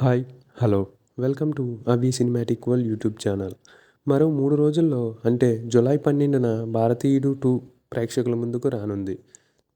Hi! Hello! Welcome to అవి cinematic world YouTube channel. మరో 3 రోజుల్లో అంటే జూలై 12న 'భారతీయుడు 2' ప్రేక్షకుల ముందుకు రానుంది.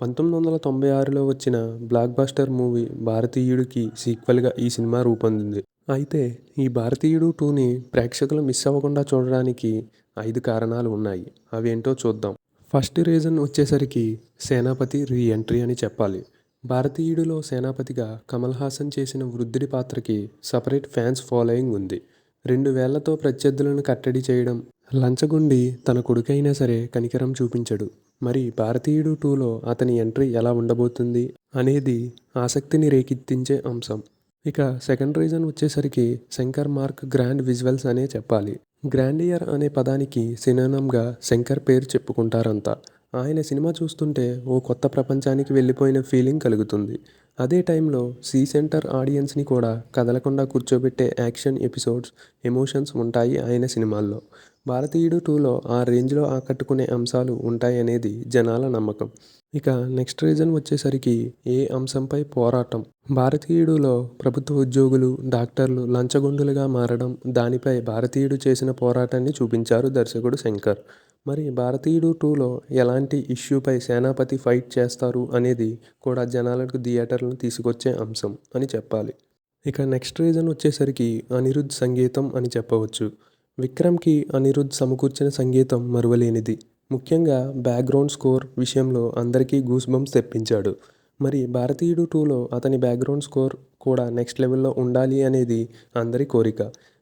1996లో వచ్చిన బ్లాక్ బస్టర్ మూవీ 'భారతీయుడు'కి సీక్వెల్‌గా ఈ సినిమా రూపొందింది. అయితే ఈ 'భారతీయుడు 2'ని ప్రేక్షకులు మిస్ అవ్వకుండా చూడడానికి 5 కారణాలు ఉన్నాయి. అవేంటో చూద్దాం. ఫస్ట్ రీజన్ వచ్చేసరికి 'సేనాపతి రీ ఎంట్రీ' అని చెప్పాలి. 'భారతీయుడు'లో సేనాపతిగా కమల్ హాసన్ చేసిన వృద్ధుడి పాత్రకి సెపరేట్ ఫ్యాన్స్ ఫాలోయింగ్ ఉంది. 2 వేళ్లతో ప్రత్యర్థులను కట్టడి చేయడం, లంచగొండి తన కొడుకైనా సరే కనికరం చూపించడు. మరి 'భారతీయుడు 2'లో అతని ఎంట్రీ ఎలా ఉండబోతుంది అనేది ఆసక్తిని రేకెత్తించే అంశం. ఇక సెకండ్ రీజన్ వచ్చేసరికి శంకర్ మార్క్ గ్రాండ్ విజువల్స్ అనే చెప్పాలి. గ్రాండియర్ అనే పదానికి సినోనిమ్‌గా శంకర్ పేరు చెప్పుకుంటారంతా. ఆయన సినిమా చూస్తుంటే ఓ కొత్త ప్రపంచానికి వెళ్ళిపోయిన ఫీలింగ్ కలుగుతుంది. అదే టైంలో సెంటర్ ఆడియన్స్‌ని కూడా కదలకుండా కూర్చోబెట్టే యాక్షన్ ఎపిసోడ్స్, ఎమోషన్స్ ఉంటాయి ఆయన సినిమాల్లో. 'భారతీయుడు 2'లో ఆ రేంజ్‌లో ఆకట్టుకునే అంశాలు ఉంటాయనేది జనాల నమ్మకం. ఇక నెక్స్ట్ రీజన్ వచ్చేసరికి ఏ అంశంపై పోరాటం. 'భారతీయుడు'లో ప్రభుత్వ ఉద్యోగులు, డాక్టర్లు లంచగొండులుగా మారడం, దానిపై 'భారతీయుడు' చేసిన పోరాటాన్ని చూపించారు దర్శకుడు శంకర్. మరి 'భారతీయుడు 2'లో ఎలాంటి ఇష్యూపై సేనాపతి ఫైట్ చేస్తారు అనేది కూడా జనాలకు థియేటర్లను తీసుకొచ్చే అంశం అని చెప్పాలి. ఇక నెక్స్ట్ రీజన్ వచ్చేసరికి అనిరుద్ సంగీతం అని చెప్పవచ్చు. విక్రమ్‌కి అనిరుద్ సమకూర్చిన సంగీతం మరువలేనిది. ముఖ్యంగా బ్యాక్‌గ్రౌండ్ స్కోర్ విషయంలో అందరికీ గూస్ బంప్స్ తెప్పించాడు. మరి 'భారతీయుడు 2'లో అతని బ్యాక్‌గ్రౌండ్ స్కోర్ కూడా నెక్స్ట్ లెవెల్‌లో ఉండాలి అనేది అందరి కోరిక.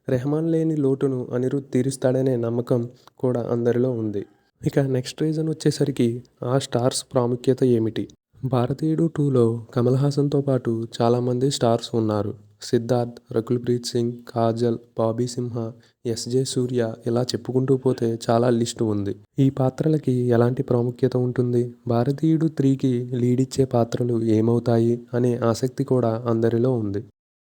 రెహమాన్ లేని లోటును అనిరుద్ తీరుస్తాడనే నమ్మకం కూడా అందరిలో ఉంది. ఇక నెక్స్ట్ రీజన్ వచ్చేసరికి ఆ స్టార్స్ ప్రాముఖ్యత ఏమిటి. 'భారతీయుడు 2'లో కమల్ హాసన్‌తో పాటు చాలామంది స్టార్స్ ఉన్నారు. సిద్ధార్థ్, రకుల్ ప్రీత్ సింగ్, కాజల్, బాబీ సింహ, ఎస్‌జే సూర్య ఇలా చెప్పుకుంటూ పోతే చాలా లిస్టు ఉంది. ఈ పాత్రలకి ఎలాంటి ప్రాముఖ్యత ఉంటుంది? 'భారతీయుడు 3'కి లీడ్ ఇచ్చే పాత్రలు ఏమవుతాయి అనే ఆసక్తి కూడా అందరిలో ఉంది.